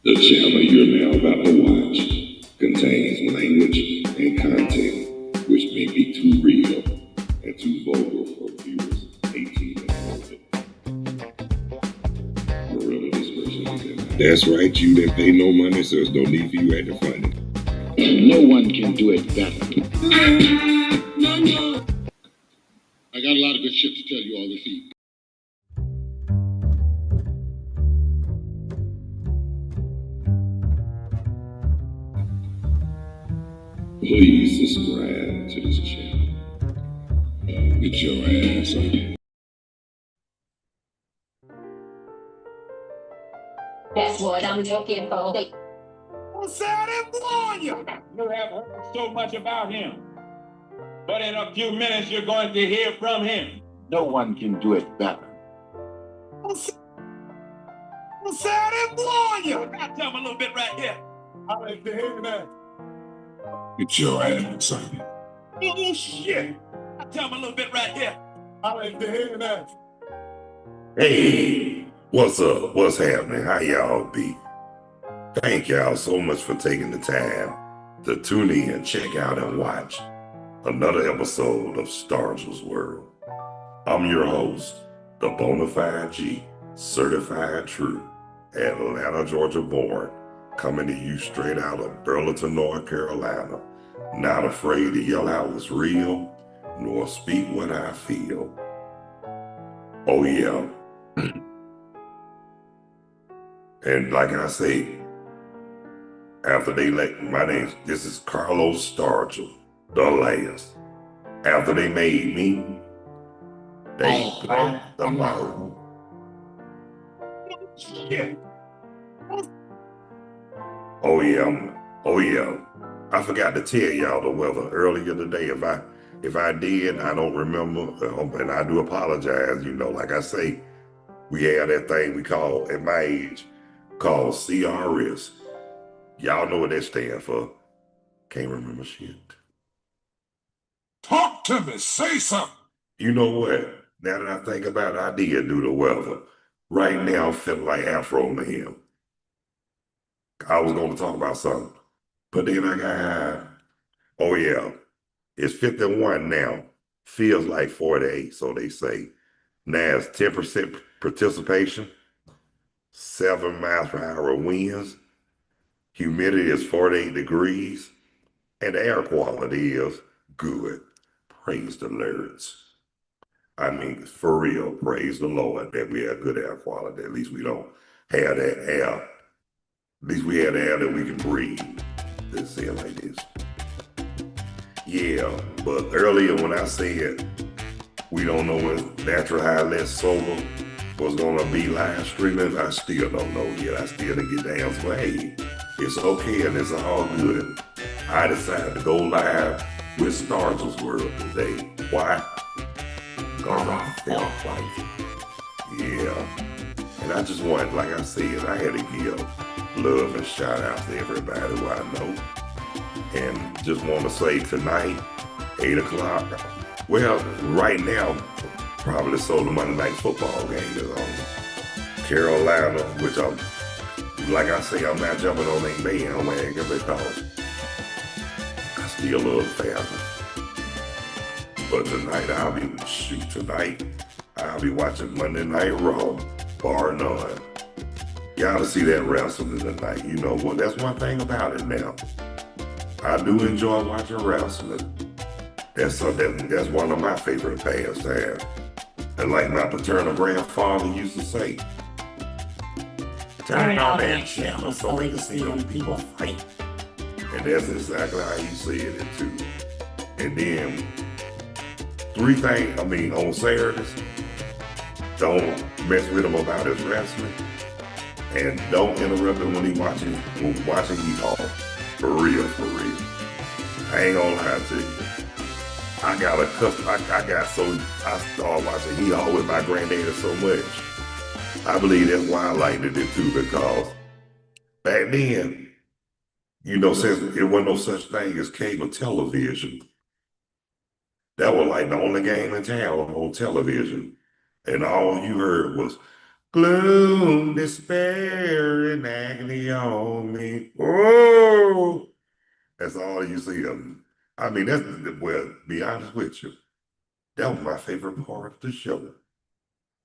The channel you're now about to watch contains language and content which may be too real and too vulgar for viewers 18 and older. Parental discretion is advised. That's right, you didn't pay no money, so there's no need for you acting funny. No one can do it better. No. I got a lot of good shit to tell you all this evening. Please subscribe to this channel. Get your ass on. That's what I'm looking for. Well, say I didn't warn you. You have heard so much about him. But in a few minutes, you're going to hear from him. No one can do it better. Well, say I didn't warn you. I'll tell him a little bit right here. I'll let you hear that. Get your ass on. Oh, shit. I'll tell him a little bit right here. I'll let you hear that. Hey, what's up? What's happening? How y'all be? Thank y'all so much for taking the time to tune in, check out, and watch another episode of Stargell's World. I'm your host, the Bonafide G, certified true, Atlanta, Georgia born, coming to you straight out of Burlington, North Carolina, not afraid to yell out what's real, nor speak what I feel. Oh yeah. And like I say, after they this is Carlos Stargell, the last. After they made me, they played the mold. Yeah. Oh yeah. I forgot to tell y'all the weather earlier today. If I did, I don't remember, and I do apologize. You know, like I say, we have that thing we call, at my age, called CRS. Y'all know what that stands for. Can't remember shit. Talk to me. Say something. You know what? Now that I think about it, I did do the weather. Right now, I'm feeling like Afro Man. I was going to talk about something, but then I got, oh yeah, it's 51 now. Feels like 48, so they say. Now it's 10% participation, 7 miles per hour winds, humidity is 48 degrees, and the air quality is good. Praise the Lords. I mean, for real, praise the Lord that we have good air quality. At least we don't have that air. At least we have the air that we can breathe. Let's say it like this. Yeah, but earlier when I said we don't know when Natural Highlight Solar was gonna be live streaming, I still don't know yet. I still didn't get the answer. Hey, it's okay and it's all good. I decided to go live with Stargell's World today. Why? Because I felt like it. Yeah. And I just wanted, like I said, I had to give love and shout out to everybody who I know. And just want to say tonight, 8 o'clock. Well, right now, probably so the Monday Night Football game is on. Carolina, which I'm, like I say, I'm not jumping on their bandwagon because I still love family. But tonight, I'll be watching Monday Night Raw, bar none. Gotta see that wrestling tonight. You know what? That's one thing about it now. I do enjoy watching wrestling. That's one of my favorite pastimes. And like my paternal grandfather used to say, turn on that channel so they can see them people fight. And that's exactly how he said it too. And then, 3 things, on Saturdays, don't mess with him about his wrestling. And don't interrupt him when he's watching Hee-Haw. For real. I ain't gonna lie to you. I started watching Hee-Haw with my granddaddy so much. I believe that's why I liked it too, because back then, since it wasn't no such thing as cable television, that was like the only game in town on television. And all you heard was Gloom, despair, and agony on me. Oh, that's all you see of them. I mean, well, to be honest with you, that was my favorite part of the show.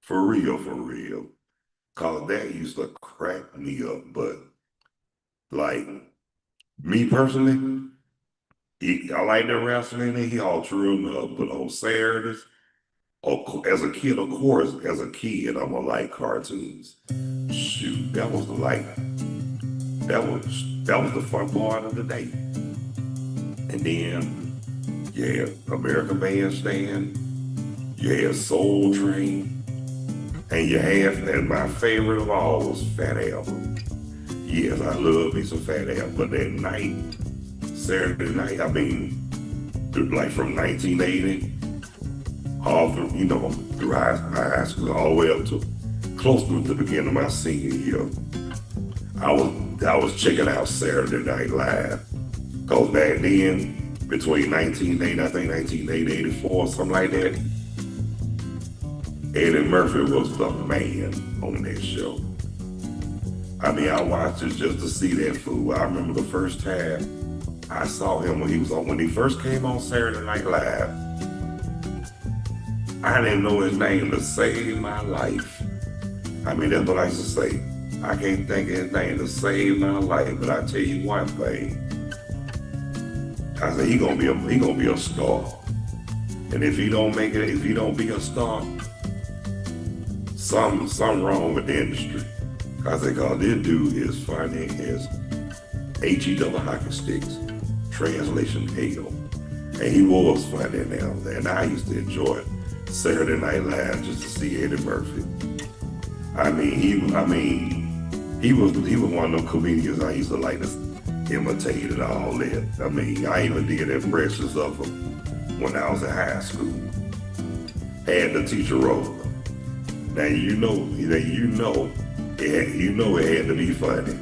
For real, for real. Cause that used to crack me up. But like me personally, I like the wrestling and he all true enough. But on Saturdays, as a kid, of course, as a kid, I'm gonna like cartoons. Shoot, that was the fun part of the day. And then, yeah, American Bandstand, you had Soul Train, and you had, and my favorite of all was Fat Album. Yes, I love me some Fat Album, but that night, Saturday night, I mean, like from 1980, all through, through high school, all the way up to close to the beginning of my senior year, I was checking out Saturday Night Live. Cause back then, between 1980, I think 1980, 84, something like that, Eddie Murphy was the man on that show. I mean, I watched it just to see that fool. I remember the first time I saw him when he first came on Saturday Night Live. I didn't know his name to save my life. I mean, that's what I used to say. I can't think of his name to save my life, but I tell you one thing. I said he gonna be a star. And if he don't make it, if he don't be a star, something wrong with the industry. I said, cause this dude is funny as H-E-double hockey sticks, translation hell. And he was funny now. And I used to enjoy Saturday Night Live just to see Eddie Murphy. I mean, he was one of those comedians I used to like to imitate and all that. I mean, I even did impressions of him when I was in high school. Had the teacher role. Now you know it had to be funny.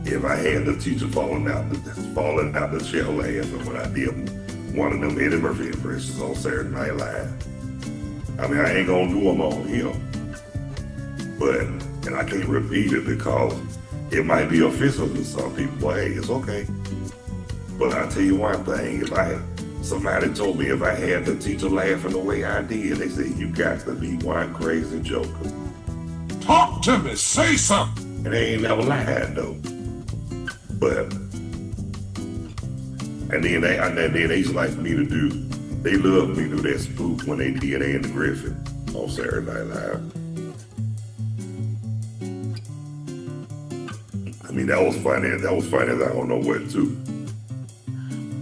If I had the teacher falling out the chair laughing when I did one of them Eddie Murphy impressions on Saturday Night Live. I mean, I ain't gonna do them on him. And I can't repeat it because it might be offensive to some people, but hey, it's okay. But I tell you one thing, somebody told me if I had the teacher laughing the way I did, they said, you got to be one crazy joker. Talk to me, say something. And they ain't never lied though. But, and then they used to like me to do, they loved me to do that spoof when they did Andy Griffith on Saturday Night Live. I mean, that was funny as I don't know what too.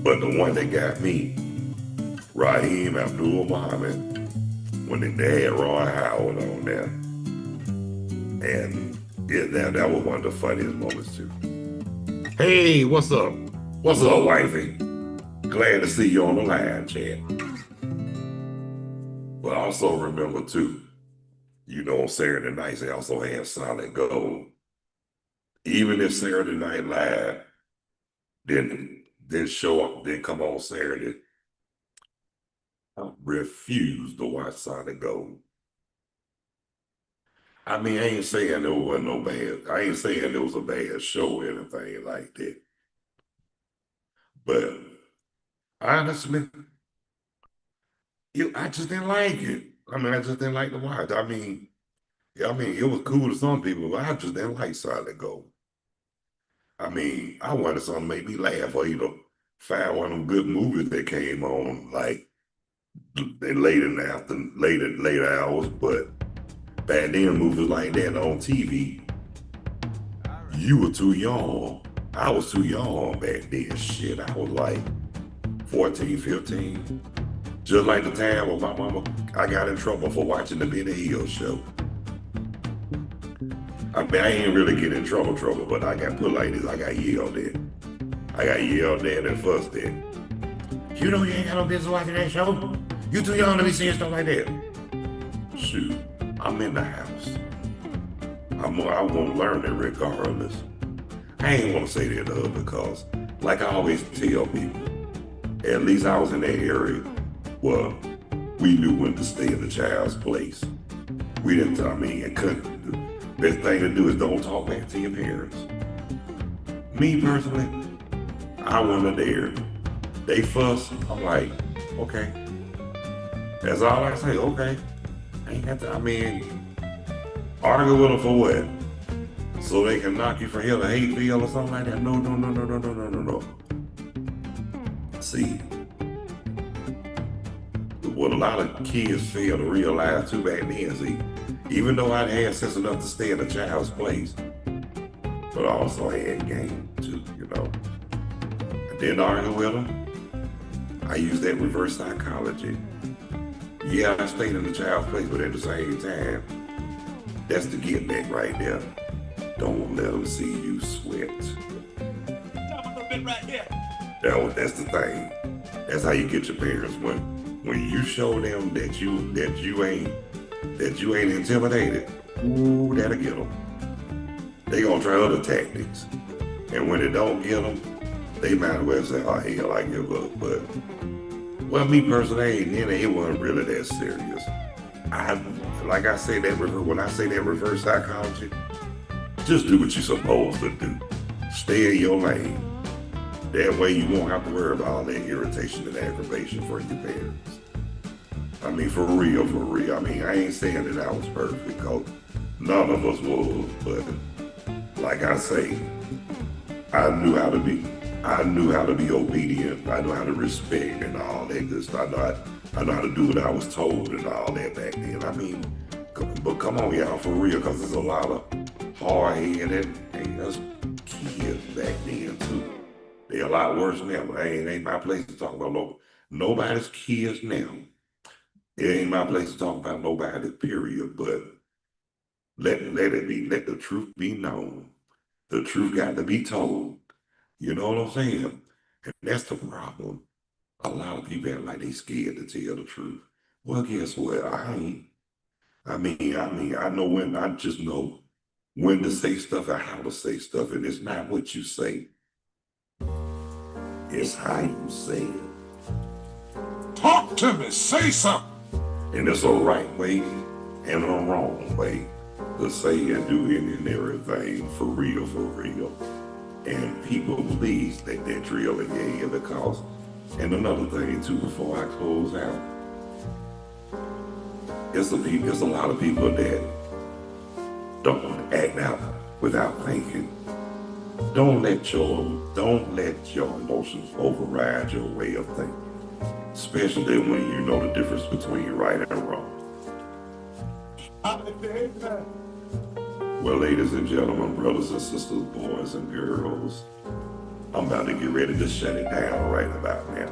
But the one that got me, Raheem Abdul-Muhammad, when they had Ron Howard on there. And yeah, that was one of the funniest moments too. Hey, what's up? What's up, wifey? Glad to see you on the line, Chad. But also remember too, on Saturday nights they also had Solid Gold. Even if Saturday Night Live didn't show up, didn't come on Saturday, I refused to watch Solid Gold. I mean, I ain't saying there wasn't no bad. I ain't saying there was a bad show or anything like that. But honestly, I just didn't like it. I mean, I just didn't like to watch. I mean, it was cool to some people, but I just didn't like Solid Gold. I mean, I wanted something to make me laugh or find one of them good movies that came on like later hours, but back then movies like that on TV, you were too young. I was too young back then. Shit, I was like 14, 15. Just like the time when my mama, I got in trouble for watching the Benny Hill show. I mean, I ain't really get in trouble, but I got put like this, I got yelled at. And fussed at. You know you ain't got no business watching that show? You too young to be seeing stuff like that. Shoot, I'm in the house. I'm gonna learn it regardless. I ain't wanna say that though, because like I always tell people, at least I was in that area where we knew when to stay in the child's place. We didn't, I mean, it couldn't. The best thing to do is don't talk back to your parents. Me personally, I wasn't there. They fuss, I'm like, okay. That's all I say, okay. I ain't have to, I mean, argue with them for what? So they can knock you for hell or hate bill or something like that? No. See, what a lot of kids fail to realize too back then, see, even though I had sense enough to stay in a child's place, but I also had game too, you know. I didn't argue with them. I used that reverse psychology. Yeah, I stayed in the child's place, but at the same time, that's the get back right there. Don't let them see you sweat. That's the thing. That's how you get your parents. When you show them that you ain't intimidated, ooh, that'll get them. They gonna try other tactics, and when it don't get them, they might as well say, "Oh hell, I give up." But well, me personally, it wasn't really that serious. Like I say that when I say that reverse psychology, just do what you're supposed to do. Stay in your lane. That way you won't have to worry about all that irritation and aggravation for your parents. I mean, for real. I mean, I ain't saying that I was perfect, because none of us was, but like I say, I knew how to be obedient. I knew how to respect and all that good stuff. I know how to do what I was told and all that back then. I mean, but come on, y'all, for real, because there's a lot of hard-headed us kids back then too. They're a lot worse now, but ain't my place to talk about nobody's kids now. It ain't my place to talk about nobody, period. But let the truth be known. The truth got to be told. You know what I'm saying? And that's the problem. A lot of people act like they scared to tell the truth. Well, guess what? I ain't. I mean, I just know when to say stuff and how to say stuff, and it's not what you say. It's how you say it. Talk to me, say something. And it's a right way and a wrong way to say and do any and everything for real. And people please let that drill in your head, because, and another thing too, before I close out, there's a lot of people that don't act out without thinking. Don't let your emotions override your way of thinking, especially when you know the difference between right and wrong. Well, ladies and gentlemen, brothers and sisters, boys and girls, I'm about to get ready to shut it down right about now.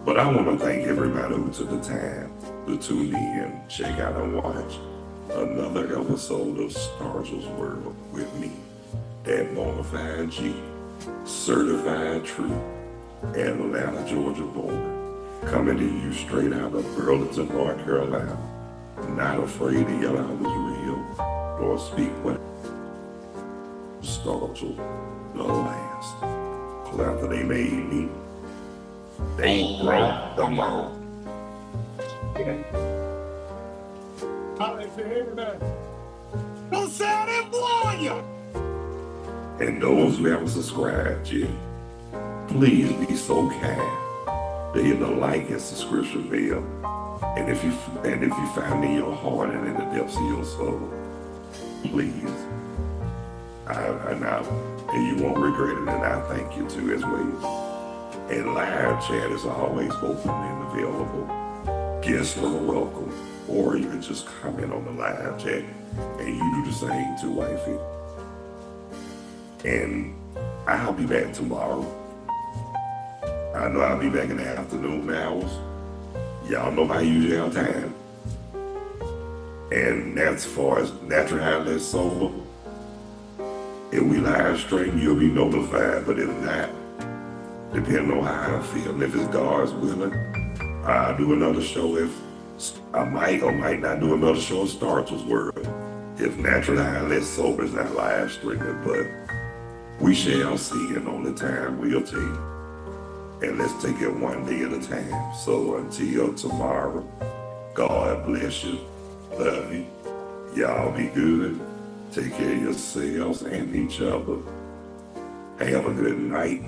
But I want to thank everybody who took the time to tune in, check out and watch another episode of Stargell's World with me, that bonafide G, certified true, Atlanta, Georgia born, coming to you straight out of Burlington, North Carolina, not afraid to yell out what's real or speak what Stargell, the last. Cause after they made me, they broke the mold. Don't say I didn't warn you. And those who haven't subscribed yet, please be so kind to hit the like and subscription bell. And if you find in your heart and in the depths of your soul, please, and you won't regret it, and I thank you too as well. And live chat is always open and available. Guests are welcome, or you can just comment on the live chat, and you do the same too, wifey. And I'll be back tomorrow. I know I'll be back in the afternoon hours. Y'all know my usual time. And as far as Natural Highlight Sober, if we live stream, you'll be notified. But if not, depending on how I feel, if it's God's willing, I'll do another show. If I might or might not do another show of Stargell's World, if Natural Highlight Sober is not live streaming, but we shall see, and only time will tell. And let's take it one day at a time. So until tomorrow, God bless you. Love you. Y'all be good. Take care of yourselves and each other. Have a good night,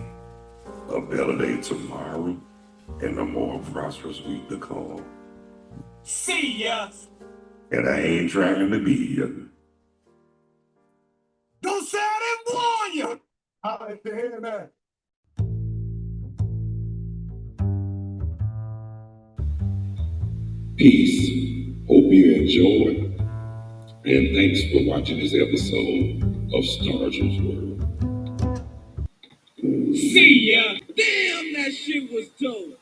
a better day tomorrow, and a more prosperous week to come. See ya. And I ain't trying to be you. Don't say I didn't warn you. I like to hear that. Peace. Hope you enjoy. And thanks for watching this episode of Stargell's World. See ya. Damn, that shit was dope.